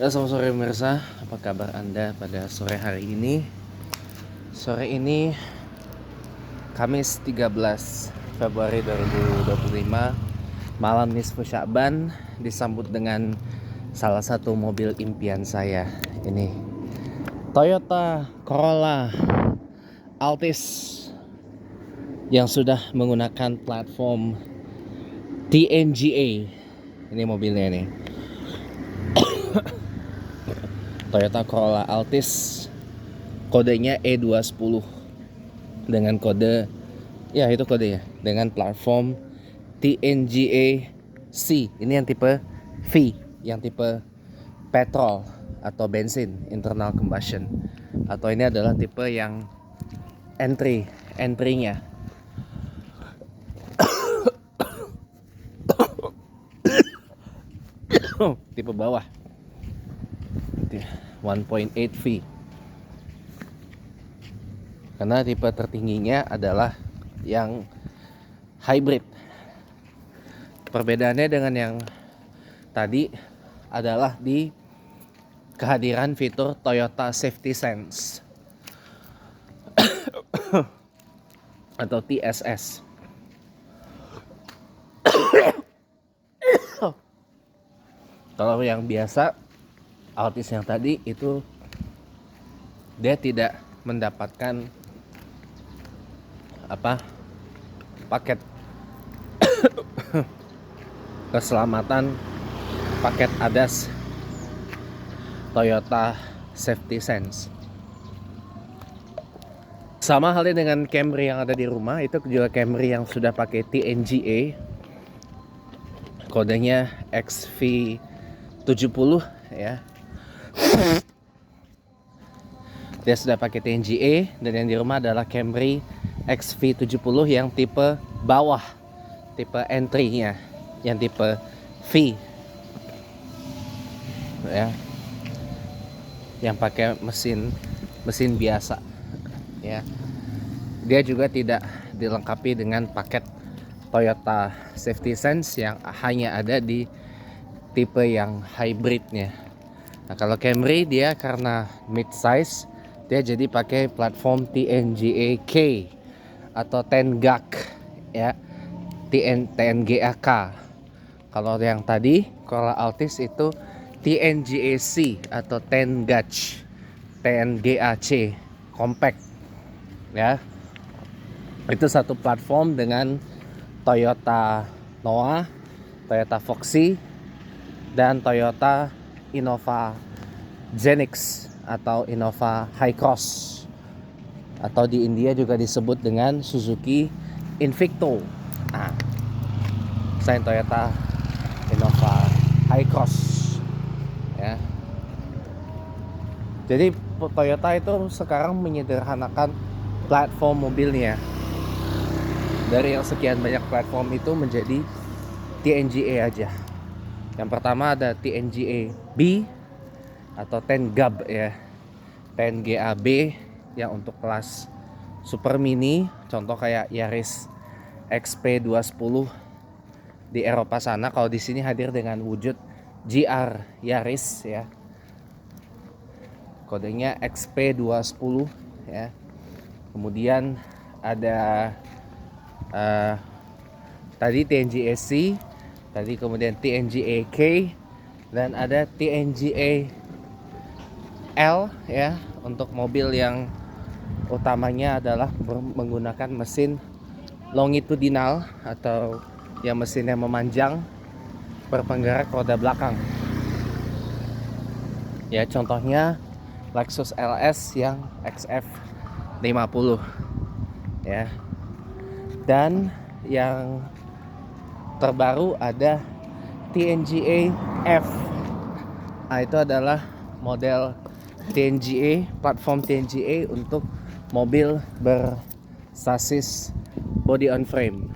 Ya, selamat sore pemirsa, apa kabar Anda pada sore hari ini? Sore ini Kamis 13 Februari 2025, malam nisfu Sya'ban, disambut dengan salah satu mobil impian saya. Ini Toyota Corolla Altis yang sudah menggunakan platform TNGA. Ini mobilnya nih, Toyota Corolla Altis, kodenya E210 dengan kode, ya itu kodenya, dengan platform TNGA C. Ini yang tipe V, yang tipe petrol atau bensin internal combustion, atau ini adalah tipe yang entry-nya tipe bawah 1.8 V, karena tipe tertingginya adalah yang hybrid. Perbedaannya dengan yang tadi adalah di kehadiran fitur Toyota Safety Sense atau TSS. Kalau yang biasa Altis yang tadi itu dia tidak mendapatkan paket keselamatan, paket ADAS Toyota Safety Sense. Sama halnya dengan Camry yang ada di rumah, itu juga Camry yang sudah pakai TNGA, kodenya XV70 ya. Dia sudah pakai TNGA, dan yang di rumah adalah Camry XV70 yang tipe bawah, tipe entry-nya, yang tipe V ya, yang pakai mesin biasa ya. Dia juga tidak dilengkapi dengan paket Toyota Safety Sense yang hanya ada di tipe yang hybridnya. Nah, kalau Camry dia karena mid size, dia jadi pakai platform TNGA-K atau TNGA-K ya, TNGA-K. Kalau yang tadi Corolla Altis itu TNGA-C atau TNGA-C compact ya. Itu satu platform dengan Toyota Noah, Toyota Foxy, dan Toyota Innova Zenix atau Innova Hi-Cross, atau di India juga disebut dengan Suzuki Invicto. Nah, selain Toyota Innova Hi-Cross ya. Jadi Toyota itu sekarang menyederhanakan platform mobilnya. Dari yang sekian banyak platform itu menjadi TNGA aja. Yang pertama ada TNGA B atau TNGAB ya, TNGA-B yang untuk kelas super mini, contoh kayak Yaris XP210 di Eropa sana. Kalau di sini hadir dengan wujud GR Yaris ya, kodenya XP210 ya. Kemudian ada tadi TNGA-C, tadi kemudian TNGA-K, dan ada TNGA-L ya, untuk mobil yang utamanya adalah menggunakan mesin longitudinal atau yang mesinnya memanjang berpenggerak roda belakang. Ya, contohnya Lexus LS yang XF50 ya. Dan yang terbaru ada TNGA F. Nah, itu adalah model TNGA, platform TNGA untuk mobil bersasis body on frame.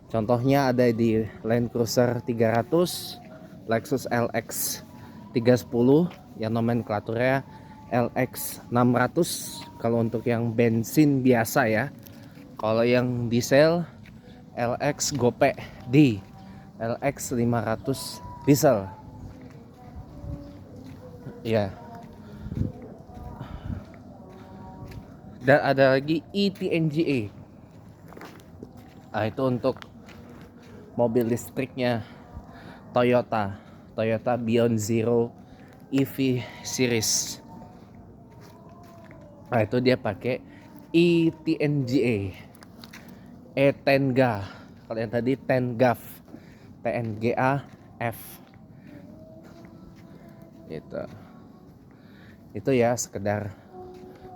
Contohnya ada di Land Cruiser 300, Lexus LX 310 yang nomenklaturnya LX 600 kalau untuk yang bensin biasa ya. Kalau yang diesel LX Gope D, LX 500 diesel. Ya. Dan ada lagi ETNGA. Nah, itu untuk mobil listriknya Toyota Beyond Zero EV series. Nah, itu dia pakai ETNGA, E10GA. Kalau yang tadi TNGAF, TNGAF. Gitu. Itu ya sekedar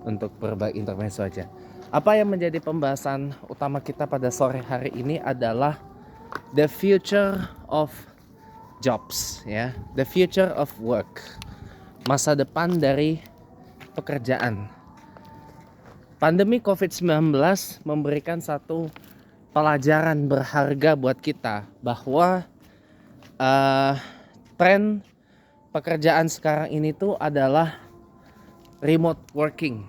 untuk berbagi intermezzo aja. Apa yang menjadi pembahasan utama kita pada sore hari ini adalah the future of jobs, ya, the future of work, masa depan dari pekerjaan. Pandemi COVID-19 memberikan satu pelajaran berharga buat kita bahwa tren pekerjaan sekarang ini tuh adalah remote working.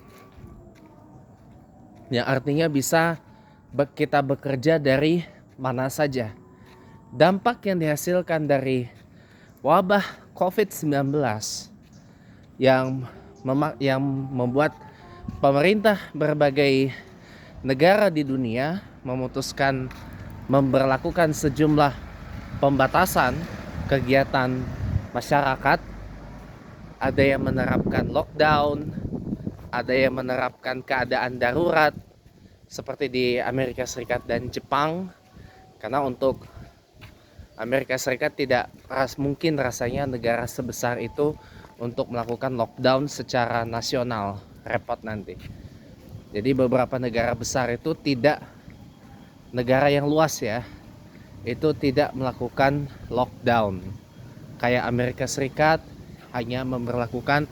Yang artinya bisa kita bekerja dari mana saja. Dampak yang dihasilkan dari wabah COVID-19 yang membuat pemerintah berbagai negara di dunia memutuskan memberlakukan sejumlah pembatasan kegiatan masyarakat. Ada yang menerapkan lockdown, ada yang menerapkan keadaan darurat seperti di Amerika Serikat dan Jepang. Karena untuk Amerika Serikat tidak mungkin rasanya negara sebesar itu untuk melakukan lockdown secara nasional, repot nanti. Jadi beberapa negara besar itu tidak, negara yang luas ya, itu tidak melakukan lockdown. Kayak Amerika Serikat hanya memberlakukan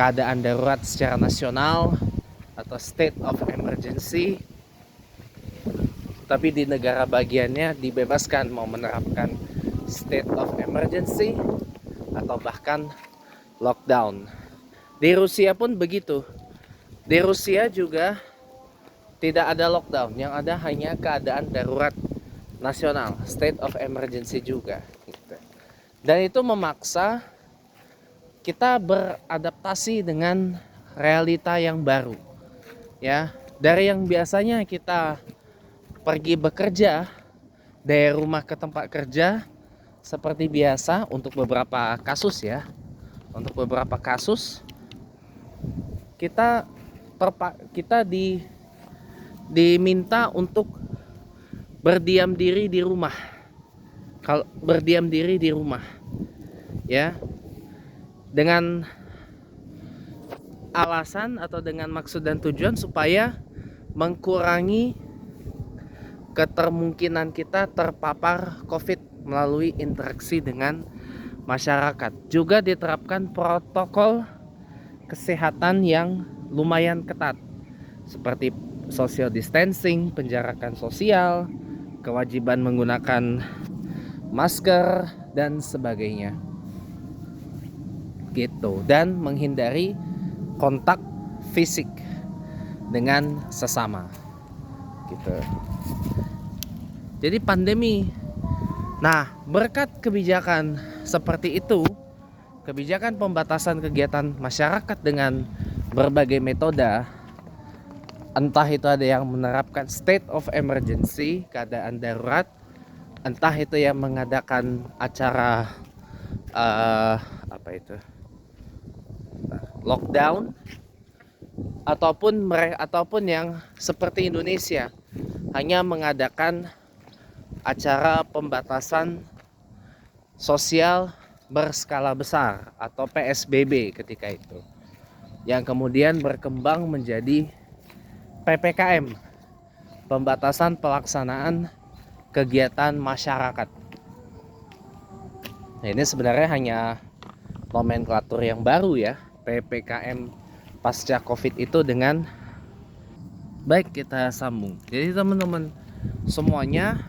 keadaan darurat secara nasional atau state of emergency. Tapi di negara bagiannya dibebaskan mau menerapkan state of emergency atau bahkan lockdown. Di Rusia pun begitu. Di Rusia juga tidak ada lockdown, yang ada hanya keadaan darurat nasional, state of emergency juga. Dan itu memaksa kita beradaptasi dengan realita yang baru. Ya, dari yang biasanya kita pergi bekerja dari rumah ke tempat kerja seperti biasa untuk beberapa kasus ya. Untuk beberapa kasus kita diminta untuk berdiam diri di rumah. Kalau berdiam diri di rumah ya, dengan alasan atau dengan maksud dan tujuan supaya mengurangi ketermungkinan kita terpapar COVID melalui interaksi dengan masyarakat. Juga diterapkan protokol kesehatan yang lumayan ketat seperti social distancing, penjarakan sosial, kewajiban menggunakan masker dan sebagainya. Gitu, dan menghindari kontak fisik dengan sesama. Gitu. Jadi pandemi. Nah, berkat kebijakan seperti itu, kebijakan pembatasan kegiatan masyarakat dengan berbagai metode, entah itu ada yang menerapkan state of emergency, keadaan darurat, entah itu yang mengadakan acara lockdown, ataupun yang seperti Indonesia hanya mengadakan acara pembatasan sosial berskala besar atau PSBB ketika itu, yang kemudian berkembang menjadi PPKM, pembatasan pelaksanaan kegiatan masyarakat. Nah, ini sebenarnya hanya nomenklatur yang baru ya, PPKM pasca COVID itu. Dengan baik, kita sambung. Jadi teman-teman semuanya,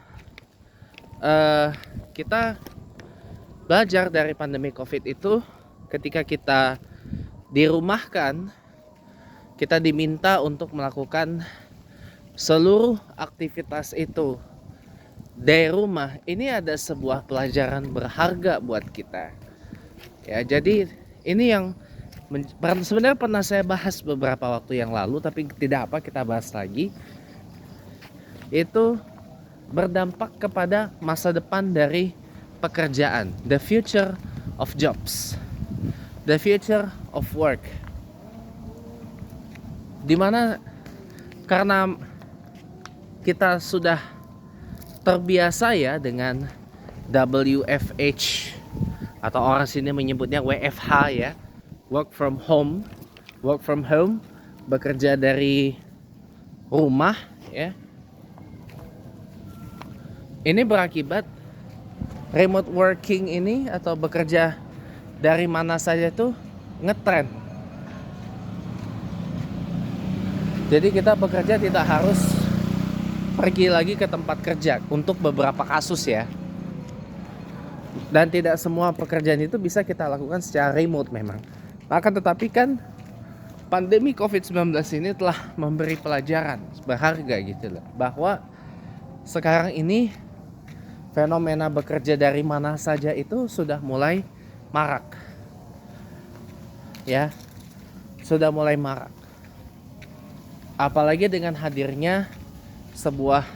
kita belajar dari pandemi COVID itu. Ketika kita dirumahkan, kita diminta untuk melakukan seluruh aktivitas itu dari rumah. Ini ada sebuah pelajaran berharga buat kita ya. Jadi ini yang Sebenarnya pernah saya bahas beberapa waktu yang lalu, tapi tidak apa, kita bahas lagi. Itu berdampak kepada masa depan dari pekerjaan, the future of jobs, the future of work. Dimana karena kita sudah terbiasa ya dengan WFH, atau orang sini menyebutnya WFH ya, work from home, bekerja dari rumah ya. Ini berakibat remote working ini atau bekerja dari mana saja tuh ngetren. Jadi kita bekerja tidak harus pergi lagi ke tempat kerja untuk beberapa kasus ya. Dan tidak semua pekerjaan itu bisa kita lakukan secara remote memang. Akan tetapi kan pandemi COVID-19 ini telah memberi pelajaran berharga gitu loh, bahwa sekarang ini fenomena bekerja dari mana saja itu sudah mulai marak. Ya, sudah mulai marak. Apalagi dengan hadirnya sebuah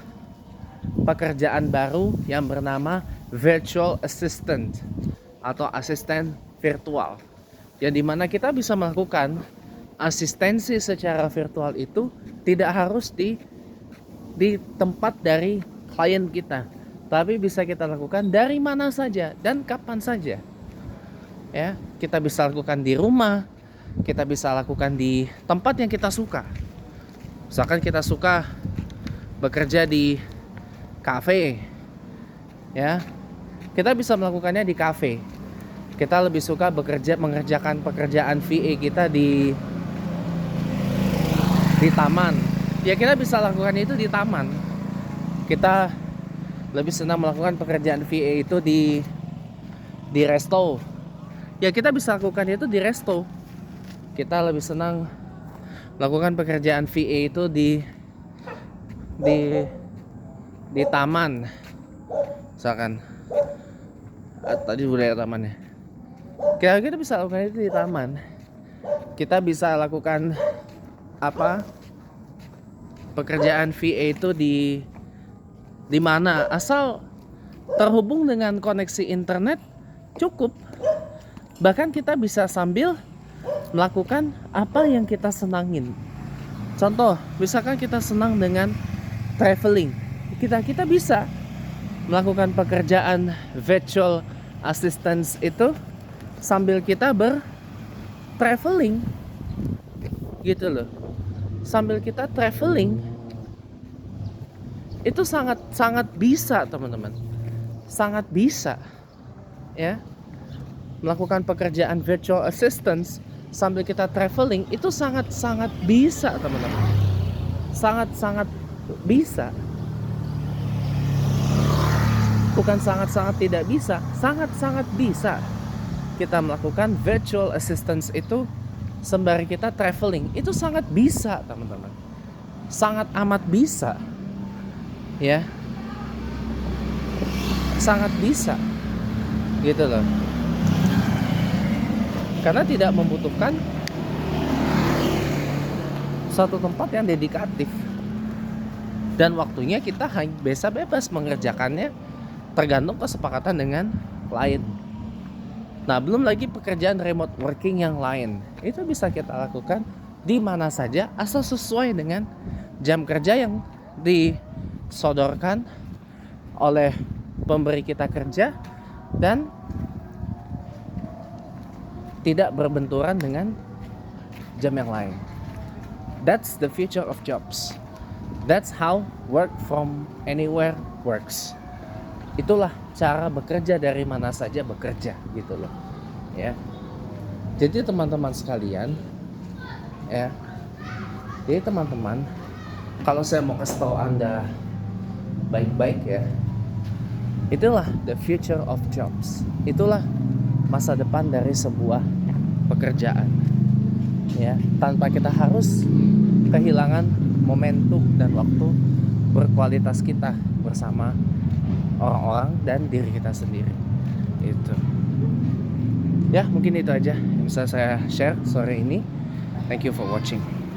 pekerjaan baru yang bernama virtual assistant atau asisten virtual. Yang dimana kita bisa melakukan asistensi secara virtual itu tidak harus di tempat dari klien kita, tapi bisa kita lakukan dari mana saja dan kapan saja. Ya, kita bisa lakukan di rumah, kita bisa lakukan di tempat yang kita suka. Misalkan kita suka bekerja di kafe, ya, kita bisa melakukannya di kafe. Kita lebih suka mengerjakan pekerjaan VA kita di taman, ya kita bisa lakukan itu di taman. Kita lebih senang melakukan pekerjaan VA itu di resto, ya kita bisa lakukan itu di resto. Kita lebih senang melakukan pekerjaan VA itu di taman, misalkan tadi budaya tamannya. Kita bisa lakukan itu di taman. Kita bisa lakukan pekerjaan VA itu di mana, asal terhubung dengan koneksi internet cukup. Bahkan kita bisa sambil melakukan apa yang kita senangin. Contoh, misalkan kita senang dengan traveling, kita bisa melakukan pekerjaan virtual assistance itu sambil kita traveling gitu loh. Sambil kita traveling itu sangat bisa, teman-teman. Sangat bisa ya. Melakukan pekerjaan virtual assistance sambil kita traveling itu sangat bisa, teman-teman. Sangat bisa. Bukan sangat tidak bisa, sangat bisa. Kita melakukan virtual assistance itu sembari kita traveling. Itu sangat bisa, teman-teman. Sangat amat bisa. Ya. Sangat bisa. Gitu loh. Karena tidak membutuhkan satu tempat yang dedikatif. Dan waktunya kita bisa bebas mengerjakannya tergantung kesepakatan dengan klien. Nah, belum lagi pekerjaan remote working yang lain. Itu bisa kita lakukan di mana saja asal sesuai dengan jam kerja yang disodorkan oleh pemberi kita kerja dan tidak berbenturan dengan jam yang lain. That's the future of jobs. That's how work from anywhere works. Itulah cara bekerja dari mana saja bekerja gitu loh. Ya. Jadi teman-teman sekalian, ya. Jadi teman-teman, kalau saya mau kasih tahu Anda baik-baik ya, itulah the future of jobs. Itulah masa depan dari sebuah pekerjaan. Ya, tanpa kita harus kehilangan momentum dan waktu berkualitas kita bersama orang-orang dan diri kita sendiri. Itu. Ya mungkin itu aja yang bisa saya share sore ini. Thank you for watching.